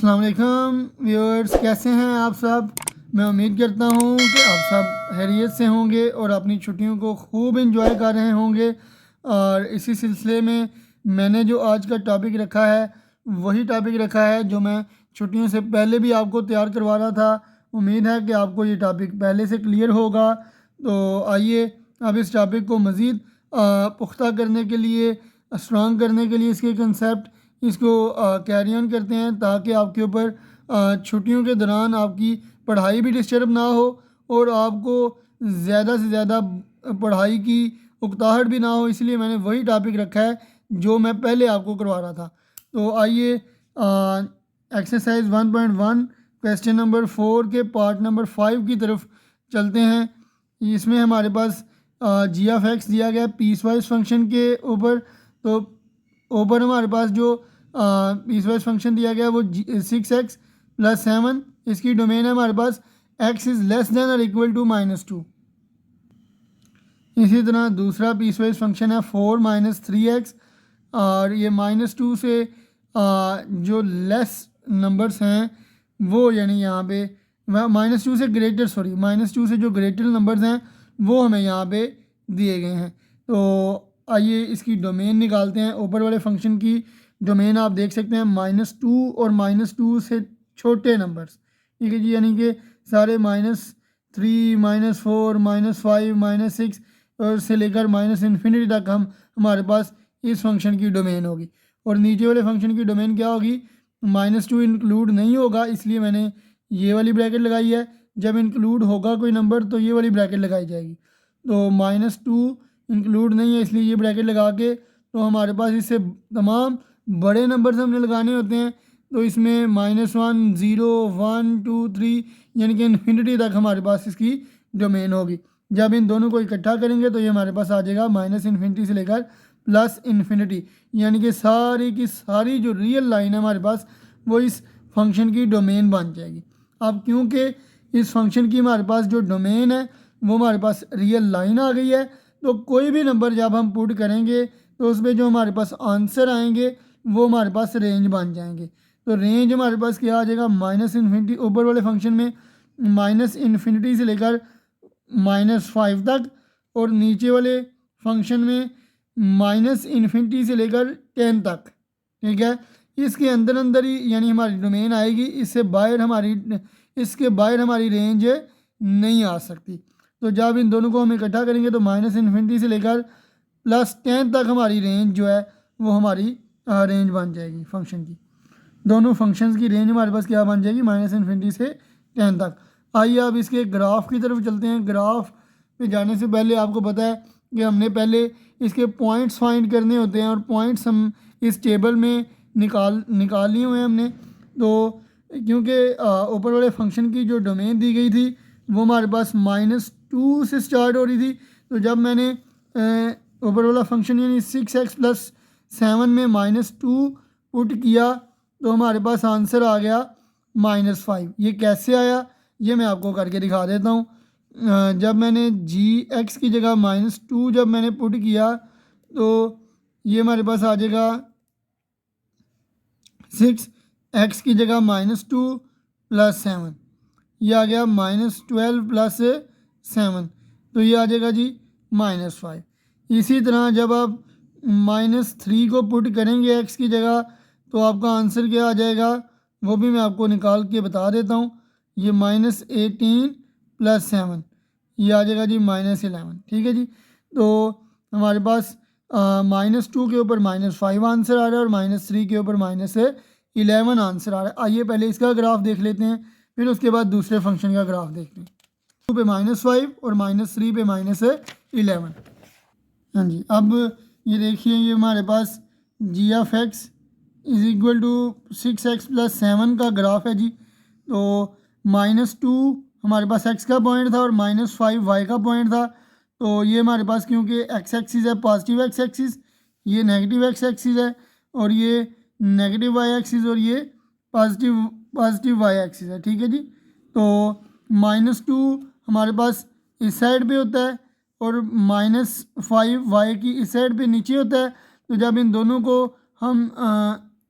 अस्सलाम वालेकुम व्यूअर्स, कैसे हैं आप सब। मैं उम्मीद करता हूँ कि आप सब खैरियत से होंगे और अपनी छुट्टियों को खूब इंजॉय कर रहे होंगे। और इसी सिलसिले में मैंने जो आज का टॉपिक रखा है वही टॉपिक रखा है जो मैं छुट्टियों से पहले भी आपको तैयार करवा रहा था। उम्मीद है कि आपको ये टॉपिक पहले से क्लियर होगा। तो आइए अब इस टॉपिक को मज़ीद पुख्ता करने के लिए, स्ट्रॉन्ग करने के लिए इसके कंसेप्ट इसको कैरी ऑन करते हैं, ताकि आपके ऊपर छुट्टियों के दौरान आपकी पढ़ाई भी डिस्टर्ब ना हो और आपको ज़्यादा से ज़्यादा पढ़ाई की उकताहट भी ना हो। इसलिए मैंने वही टॉपिक रखा है जो मैं पहले आपको करवा रहा था। तो आइए एक्सरसाइज 1.1 क्वेश्चन नंबर 4 के पार्ट नंबर 5 की तरफ चलते हैं। इसमें हमारे पास जी ऑफ एक्स दिया गया पीस वाइज फंक्शन के ऊपर। तो ऊपर हमारे पास जो पीस वाइज फंक्शन दिया गया वो 6x + 7, इसकी डोमेन है हमारे पास x इज़ लेस देन और इक्वल टू -2। इसी तरह दूसरा पीस वाइज फंक्शन है 4 - 3x, और ये -2 से जो लेस नंबर्स हैं वो, यानी यहाँ पे -2 से ग्रेटर, -2 से जो ग्रेटर नंबर्स हैं वो हमें यहाँ पे दिए गए हैं। तो आइए इसकी डोमेन निकालते हैं। ऊपर वाले फंक्शन की डोमेन आप देख सकते हैं -2 और -2 से छोटे नंबर्स, ठीक है जी, यानी कि सारे -3, -4, -5, -6 और से लेकर -∞ तक हमारे पास इस फंक्शन की डोमेन होगी। और नीचे वाले फंक्शन की डोमेन क्या होगी, -2 इंक्लूड नहीं होगा, इसलिए मैंने ये वाली ब्रैकेट लगाई है। जब इंक्लूड होगा कोई नंबर तो ये वाली ब्रैकेट लगाई जाएगी। तो -2 इंक्लूड नहीं है, इसलिए ये ब्रैकेट लगा के तो हमारे पास इससे तमाम बड़े नंबर से हमने लगाने होते हैं। तो इसमें -1, 0, 1, 2, 3 यानी कि इन्फिनिटी तक हमारे पास इसकी डोमेन होगी। जब इन दोनों को इकट्ठा करेंगे तो ये हमारे पास आ जाएगा -∞ से लेकर +∞, यानी कि सारी की सारी जो रियल लाइन है हमारे पास वो इस फंक्शन की डोमेन बन जाएगी। अब क्योंकि इस फंक्शन की हमारे पास जो डोमेन है वो हमारे पास रियल लाइन आ गई है, तो कोई भी नंबर जब हम पुट करेंगे तो उसमें जो हमारे पास आंसर आएंगे वो हमारे पास रेंज बन जाएंगे। तो रेंज हमारे पास क्या आ जाएगा, -∞, ऊपर वाले फंक्शन में -∞ से लेकर -5 तक, और नीचे वाले फंक्शन में -∞ से लेकर 10 तक, ठीक है। इसके अंदर अंदर ही यानी हमारी डोमेन आएगी, इसके बाहर हमारी रेंज नहीं आ सकती। तो जब इन दोनों को हम इकट्ठा करेंगे तो -∞ से लेकर +10 तक हमारी रेंज जो है वो हमारी रेंज बन जाएगी फंक्शन की। दोनों फंक्शंस की रेंज हमारे पास क्या बन जाएगी, -∞ से 10 तक। आइए अब इसके ग्राफ की तरफ चलते हैं। ग्राफ पे जाने से पहले आपको पता है कि हमने पहले इसके पॉइंट्स फाइंड करने होते हैं, और पॉइंट्स हम इस टेबल में निकाल लिए हुए हैं हमने। तो क्योंकि ऊपर वाले फंक्शन की जो डोमेन दी गई थी वो हमारे पास -2 से स्टार्ट हो रही थी। तो जब मैंने ऊपर वाला फंक्शन यानी 6x + 7 में -2 पुट किया तो हमारे पास आंसर आ गया -5। ये कैसे आया ये मैं आपको करके दिखा देता हूँ। जब मैंने g(x) की जगह -2 जब मैंने पुट किया तो ये हमारे पास आ जाएगा 6x की जगह -2 + 7, ये आ गया -12 + 7, तो ये आ जाएगा जी -5। इसी तरह जब आप -3 को पुट करेंगे x की जगह तो आपका आंसर क्या आ जाएगा वो भी मैं आपको निकाल के बता देता हूँ। ये -18 + 7, ये आ जाएगा जी -11, ठीक है जी। तो हमारे पास -2 के ऊपर -5 आंसर आ रहा है और -3 के ऊपर -11 आंसर आ रहा है। आइए पहले इसका ग्राफ देख लेते हैं, फिर उसके बाद दूसरे फंक्शन का ग्राफ देखते हैं। 2 पे -5 और -3 पे -11। हाँ जी, अब ये देखिए ये हमारे पास g(x) = 6x + 7 का ग्राफ है जी। तो -2 हमारे पास x का पॉइंट था और -5 y का पॉइंट था। तो ये हमारे पास क्योंकि x एक्सिस है पॉजिटिव x एक्सिस, ये नेगेटिव x एक्सिस है, और ये नेगेटिव y एक्सिस, और ये पॉजिटिव y एक्सिस है, ठीक है जी। तो -2 हमारे पास इस साइड पे होता है और -5 y की इस साइड पे नीचे होता है। तो जब इन दोनों को हम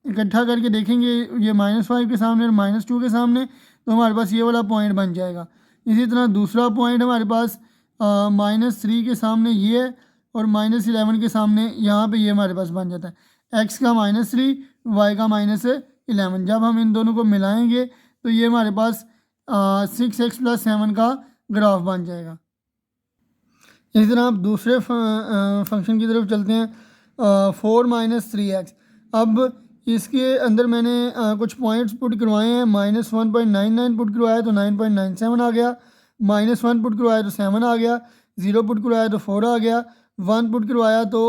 इकट्ठा करके देखेंगे ये -5 के सामने और -2 के सामने, तो हमारे पास ये वाला पॉइंट बन जाएगा। इसी तरह दूसरा पॉइंट हमारे पास -3 के सामने ये है और -11 के सामने यहाँ पे ये हमारे पास बन जाता है। x का -3, y का -11। जब हम इन दोनों को मिलाएंगे तो ये हमारे पास 6x + 7 का ग्राफ बन जाएगा। इसी तरह आप दूसरे फंक्शन की तरफ चलते हैं, 4 - 3x। अब इसके अंदर मैंने कुछ पॉइंट्स पुट करवाए हैं। -1.99 पुट करवाया तो 9.97 आ गया, -1 पुट करवाया तो 7 आ गया, 0 पुट करवाया तो 4 आ गया, 1 पुट करवाया तो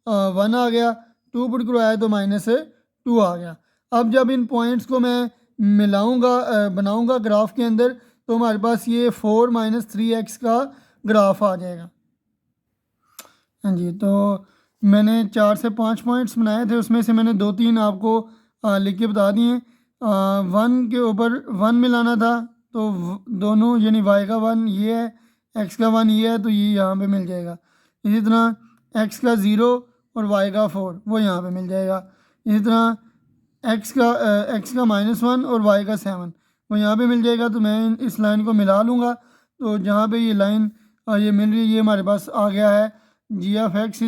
1 आ गया, 2 पुट करवाया तो -2 आ गया। अब जब इन पॉइंट्स को मैं मिलाऊंगा बनाऊंगा ग्राफ के अंदर, तो हमारे पास ये 4 - 3x का ग्राफ आ जाएगा। हाँ जी, तो मैंने 4 से 5 पॉइंट्स बनाए थे, उसमें से मैंने 2-3 आपको लिख के बता दिए। 1 के ऊपर 1 मिलाना था, तो दोनों यानी y का 1 ये है, x का 1 ये है, तो ये यहाँ पे मिल जाएगा। इसी तरह x का 0 और y का 4 वो यहाँ पे मिल जाएगा। इसी तरह x का -1 और y का 7 वो यहाँ पे मिल जाएगा। तो मैं इस लाइन को मिला लूँगा, तो जहाँ पे ये लाइन ये मिल रही है, ये हमारे पास आ गया है g(x) =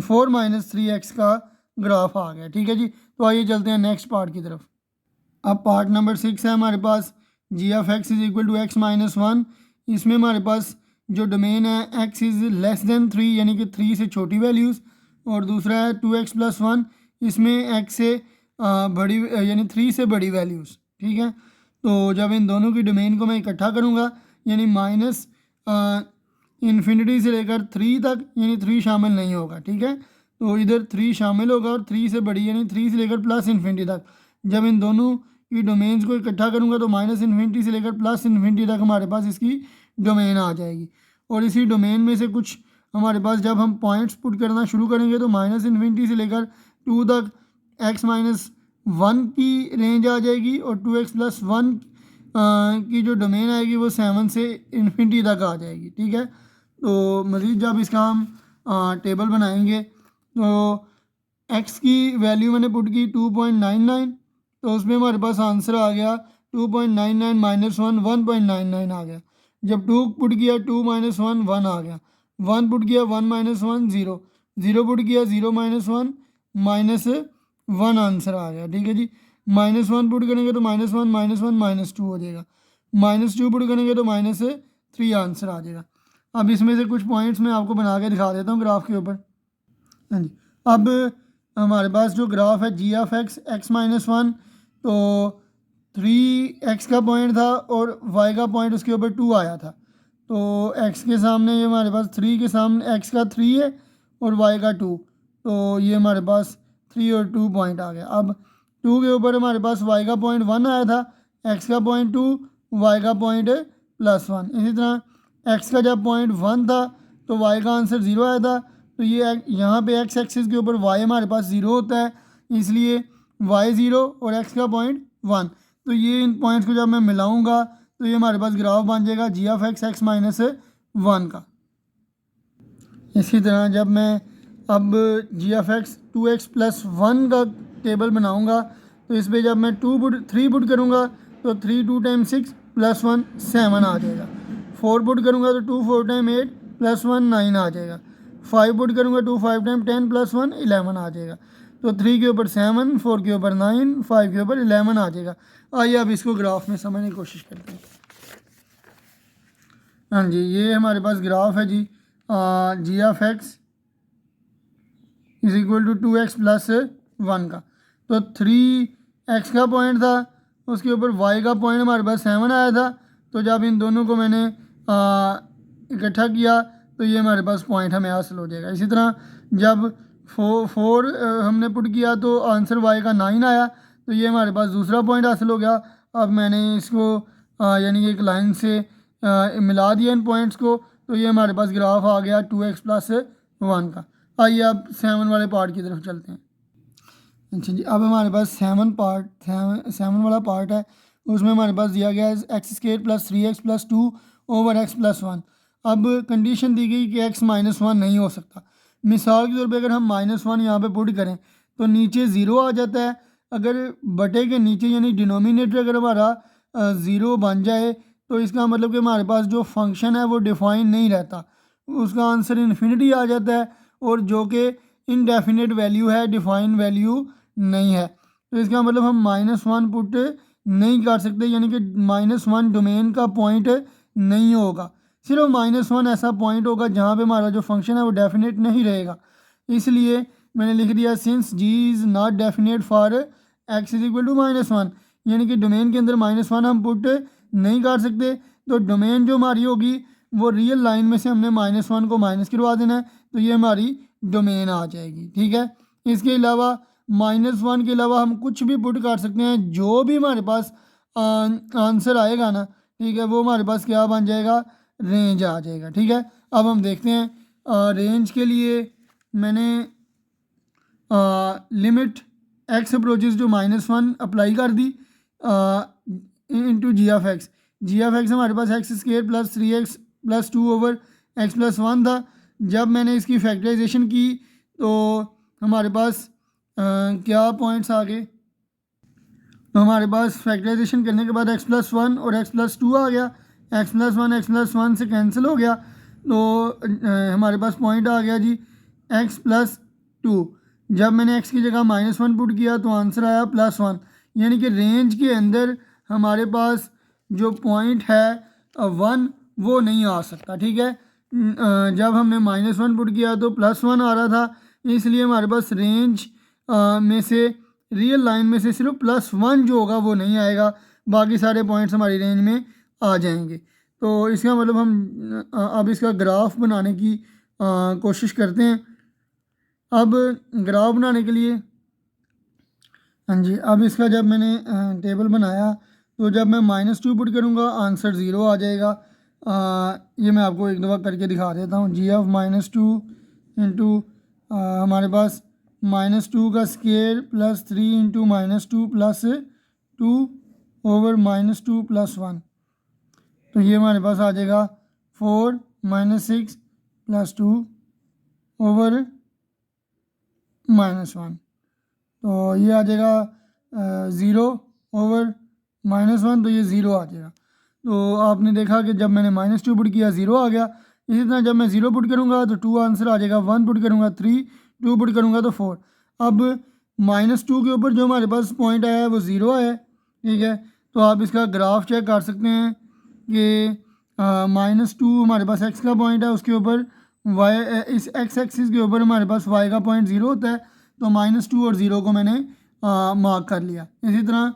4 - 3x का ग्राफ आ गया। ठीक है जी, तो आइए चलते हैं नेक्स्ट पार्ट की तरफ। अब पार्ट नंबर 6 है हमारे पास, g(x) = x - 1। इसमें हमारे पास जो डोमेन है x << 3 यानी कि 3 से छोटी वैल्यूज़, और दूसरा है 2x + 1, इसमें x से बड़ी यानी 3 से बड़ी वैल्यूज़। ठीक है, तो जब इन दोनों की डोमेन को मैं इकट्ठा करूँगा, यानी -∞ से लेकर 3 तक, यानी 3 शामिल नहीं होगा। ठीक है, तो इधर 3 शामिल होगा और 3 से बड़ी यानी 3 से लेकर +∞ तक। जब इन दोनों की डोमेन्स को इकट्ठा करूँगा तो -∞ से लेकर +∞ तक हमारे पास इसकी डोमेन आ जाएगी। और इसी डोमेन में से कुछ हमारे पास जब हम पॉइंट्स पुट करना शुरू करेंगे, तो -∞ से लेकर 2 तक x - 1 की रेंज आ जाएगी, और 2x + 1 की जो डोमेन आएगी वो 7 से ∞ तक आ जाएगी। ठीक है, तो मज़ीद जब इसका हम टेबल बनाएंगे, तो x की वैल्यू मैंने पुट की 2.99, तो उसमें हमारे पास आंसर आ गया 2.99 - 1 1.99 आ गया। जब 2 पुट किया 2 - 1 1 आ गया, 1 पुट किया 1 - 1 0, 0 पुट किया 0 - 1 -1 आंसर आ गया। ठीक है जी, -1 पुट करेंगे तो -1 -1 -2 हो जाएगा, -2 पुट करेंगे तो -3 आंसर आ जाएगा। अब इसमें से कुछ पॉइंट्स मैं आपको बना के दिखा देता हूँ ग्राफ के ऊपर। हाँ जी, अब हमारे पास जो ग्राफ है g(x) x - 1, तो 3x का पॉइंट था और y का पॉइंट उसके ऊपर 2 आया था। तो x के सामने ये हमारे पास 3 के सामने x का 3 है और y का 2, तो ये हमारे पास 3 और 2 पॉइंट आ गया। अब 2 के ऊपर हमारे पास y का पॉइंट 1 आया था, x का पॉइंट 2, y का पॉइंट +1। इसी तरह x का जब पॉइंट 1 था तो y का आंसर 0 आया था। तो ये यहाँ पे x एक्सिस के ऊपर y हमारे पास 0 होता है, इसलिए y 0 और x का पॉइंट 1। तो ये इन पॉइंट्स को जब मैं मिलाऊंगा तो ये हमारे पास ग्राफ बन जाएगा g(x) x - 1 का। इसी तरह जब मैं अब g(x) 2x + 1 का टेबल बनाऊंगा, तो इस पर जब मैं 3 पुट करूंगा तो 3 2 × 6 + 1 7 आ जाएगा। 4 पुट करूंगा तो 2 4 × 8 + 1 9 आ जाएगा। 5 पुट करूंगा 2 5 × 10 + 1 11 आ जाएगा। तो 3 के ऊपर 7, 4 के ऊपर 9, 5 के ऊपर 11 आ जाएगा। आइए अब इसको ग्राफ में समझने की कोशिश करते हैं। हाँ जी, ये हमारे पास ग्राफ है जी, g(x) = 2x + 1 का। तो 3x का पॉइंट था, उसके ऊपर y का पॉइंट हमारे पास 7 आया था। तो जब इन दोनों को मैंने इकट्ठा किया तो ये हमारे पास पॉइंट हमें हासिल हो जाएगा। इसी तरह जब 4 हमने पुट किया तो आंसर y का 9 आया, तो ये हमारे पास दूसरा पॉइंट हासिल हो गया। अब मैंने इसको यानी एक लाइन से मिला दिया इन पॉइंट्स को, तो ये हमारे पास ग्राफ आ गया 2x + 1 का। आइए अब 7 वाले पार्ट की तरफ चलते हैं। अच्छा जी, अब हमारे पास 7 वाला पार्ट है, उसमें हमारे पास दिया गया है x² + 3x + 2 / x + 1। अब कंडीशन दी गई कि x - 1 नहीं हो सकता, मिसाल के तौर पे अगर हम -1 यहाँ पे पुट करें तो नीचे ज़ीरो आ जाता है। अगर बटे के नीचे यानी डिनोमिनेटर अगर हमारा ज़ीरो बन जाए तो इसका मतलब कि हमारे पास जो फंक्शन है वो डिफाइन नहीं रहता, उसका आंसर इन्फिनिटी आ जाता है, और जो कि इनडेफिनेट वैल्यू है, डिफाइन वैल्यू नहीं है। तो इसका मतलब हम -1 पुट नहीं कर सकते, यानी कि -1 डोमेन का पॉइंट नहीं होगा। सिर्फ -1 ऐसा पॉइंट होगा जहाँ पे हमारा जो फंक्शन है वो डेफिनेट नहीं रहेगा। इसलिए मैंने लिख दिया since G is not definite for X is equal to -1, यानी कि डोमेन के अंदर -1 हम पुट नहीं कर सकते। तो डोमेन जो हमारी होगी वो रियल लाइन में से हमने -1 को माइनस करवा देना है, तो ये हमारी डोमेन आ जाएगी। ठीक है, इसके अलावा -1 के अलावा हम कुछ भी पुट कर सकते हैं, जो भी हमारे पास आंसर आएगा ना, ठीक है, वो हमारे पास क्या बन जाएगा, रेंज आ जाएगा। ठीक है, अब हम देखते हैं रेंज के लिए मैंने लिमिट एक्स अप्रोचेज जो -1 अप्लाई कर दी into G of x. G of x हमारे पास x square plus 3x plus 2 over x plus 1 था। जब मैंने इसकी फैक्टराइजेशन की तो हमारे पास क्या पॉइंट्स आ गए, तो हमारे पास फैक्टराइजेशन करने के बाद एक्स प्लस 1 और एक्स प्लस 2 आ गया। एक्स प्लस 1 से कैंसिल हो गया, तो हमारे पास पॉइंट आ गया जी एक्स प्लस 2। जब मैंने एक्स की जगह -1 पुट किया तो आंसर आया +1, यानी कि रेंज के अंदर हमारे पास जो पॉइंट है 1 वो नहीं आ सकता। ठीक है, जब हमने -1 पुट किया तो +1 आ रहा था, इसलिए हमारे पास रेंज में से रियल लाइन में से सिर्फ +1 जो होगा वो नहीं आएगा, बाकी सारे पॉइंट्स हमारी रेंज में आ जाएंगे। तो इसका मतलब हम अब इसका ग्राफ बनाने की कोशिश करते हैं। अब ग्राफ बनाने के लिए, हाँ जी, अब इसका जब मैंने टेबल बनाया तो जब मैं -2 पुट करूँगा आंसर 0 आ जाएगा। ये मैं आपको एक दफ़ा करके दिखा देता हूँ। जी ऑफ -2 इंटू हमारे पास -2 का square plus 3 into -2 plus 2 over -2 plus 1, तो ये हमारे पास आ जाएगा 4 -6 प्लस 2 ओवर -1, तो ये आ जाएगा 0 ओवर -1, तो ये 0 आ जाएगा। तो आपने देखा कि जब मैंने -2 पुट किया 0 आ गया। इसी तरह जब मैं 0 पुट करूँगा तो 2 आंसर आ जाएगा, 1 पुट करूँगा 3, 2 पुट करूँगा तो 4। अब -2 के ऊपर जो हमारे पास पॉइंट आया है वो 0 आया है। ठीक है, तो आप इसका ग्राफ चेक कर सकते हैं कि -2 हमारे पास x का पॉइंट है, उसके ऊपर y, इस x एक्सिस के ऊपर हमारे पास y का पॉइंट 0 होता है, तो -2 और 0 को मैंने मार्क कर लिया। इसी तरह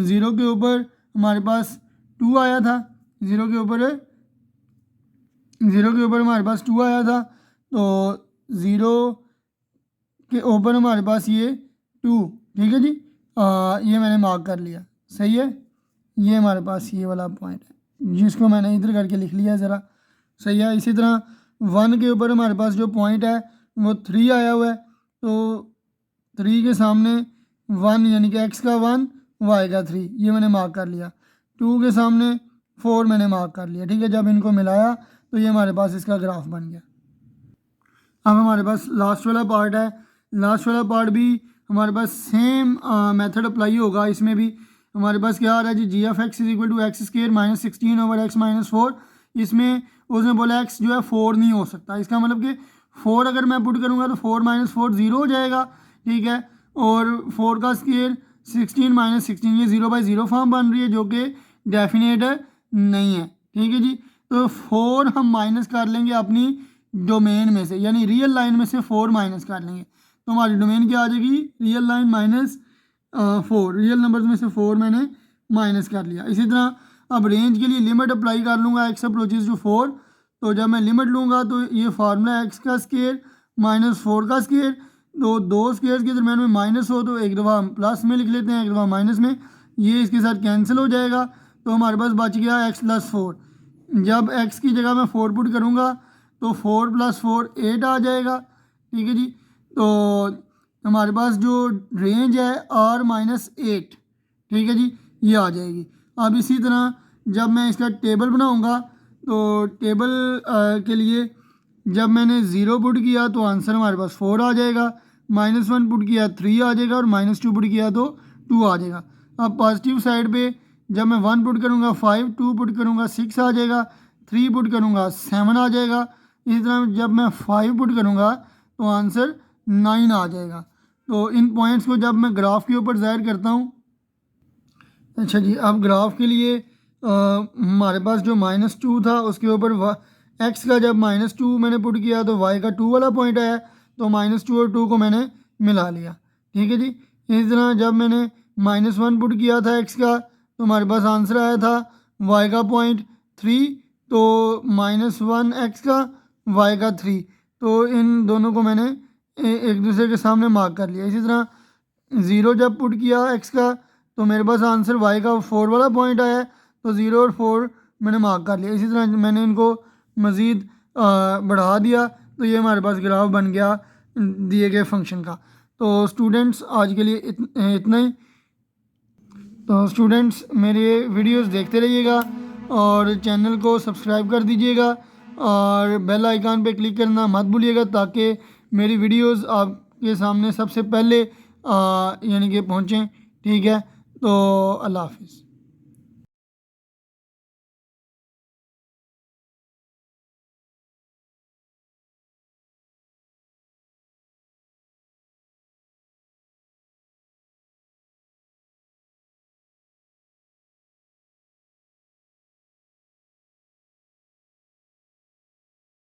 0 के ऊपर हमारे पास 2 आया था, 0 के ऊपर हमारे पास 2 आया था, तो 0 के ऊपर हमारे पास ये 2। ठीक है जी, ये मैंने मार्क कर लिया। सही है, ये हमारे पास ये वाला पॉइंट है जिसको मैंने इधर करके लिख लिया ज़रा। सही है, इसी तरह 1 के ऊपर हमारे पास जो पॉइंट है वो 3 आया हुआ है, तो 3 के सामने 1 यानी कि x का 1 y का 3 ये मैंने मार्क कर लिया। 2 के सामने 4 मैंने मार्क कर लिया। ठीक है, जब इनको मिलाया तो ये हमारे पास इसका ग्राफ बन गया। अब हमारे पास लास्ट वाला पार्ट है। लास्ट वाला पार्ट भी हमारे पास सेम मेथड अप्लाई होगा। इसमें भी हमारे पास क्या आ रहा है जी, G of x is equal to x square -16 over x -4। इसमें उसने बोला एक्स जो है 4 नहीं हो सकता, इसका मतलब कि 4 अगर मैं पुट करूँगा तो 4 - 4 0 हो जाएगा। ठीक है, और 4 का स्क्वायर 16 - 16 ये 0/0 फॉर्म बन रही है जो कि डेफिनेट नहीं है। ठीक है जी, तो 4 हम माइनस कर लेंगे अपनी डोमेन में से, यानी रियल लाइन में से 4 माइनस कर लेंगे, तो हमारी डोमेन क्या आ जाएगी, रियल लाइन -4, रियल नंबर्स में से 4 मैंने माइनस कर लिया। इसी तरह अब रेंज के लिए लिमिट अप्लाई कर लूँगा, एक्स अप्रोचेज टू 4, तो जब मैं लिमिट लूँगा तो ये फार्मूला एक्स का स्केयर -4 का स्केयर, तो दो स्केयर के दरम्यान में माइनस हो तो एक दफ़ा हम प्लस में लिख लेते हैं, एक दफ़ा माइनस में, ये इसके साथ कैंसिल हो जाएगा, तो हमारे पास बच गया x + 4। जब x की जगह मैं 4 पुट करूँगा तो 4 + 4 8 आ जाएगा। ठीक है जी, तो हमारे पास जो रेंज है R-8, ठीक है जी, ये आ जाएगी। अब इसी तरह जब मैं इसका टेबल बनाऊंगा तो टेबल के लिए जब मैंने 0 पुट किया तो आंसर हमारे पास 4 आ जाएगा, -1 पुट किया 3 आ जाएगा और -2 पुट किया तो 2 आ जाएगा। अब पॉजिटिव साइड पे जब मैं 1 पुट करूँगा 5, 2 पुट करूँगा 6 आ जाएगा, 3 पुट करूँगा 7 आ जाएगा। इसी तरह जब मैं 5 पुट करूँगा तो आंसर 9 आ जाएगा। तो इन पॉइंट्स को जब मैं ग्राफ के ऊपर ज़ाहिर करता हूँ, अच्छा जी, अब ग्राफ के लिए हमारे पास जो -2 था उसके ऊपर एक्स का जब -2 मैंने पुट किया तो वाई का 2 वाला पॉइंट आया, तो -2 और 2 को मैंने मिला लिया। ठीक है जी। इस तरह जब मैंने -1 पुट किया था एक्स का तो हमारे पास आंसर आया था वाई का पॉइंट 3, तो -1 एक्स का, वाई का 3, तो इन दोनों को मैंने एक दूसरे के सामने मार्क कर लिया। इसी तरह 0 जब पुट किया एक्स का तो मेरे पास आंसर वाई का 4 वाला पॉइंट आया, तो 0 और 4 मैंने मार्क कर लिया। इसी तरह मैंने इनको मज़ीद बढ़ा दिया तो ये हमारे पास ग्राफ बन गया दिए गए फंक्शन का। तो स्टूडेंट्स आज के लिए इतना ही। तो स्टूडेंट्स मेरे वीडियोस देखते रहिएगा और चैनल को सब्सक्राइब कर दीजिएगा और बेल आइकन पे क्लिक करना मत भूलिएगा ताकि मेरी वीडियोस आपके सामने सबसे पहले यानी कि पहुँचें। ठीक है, तो अल्लाह हाफिज़।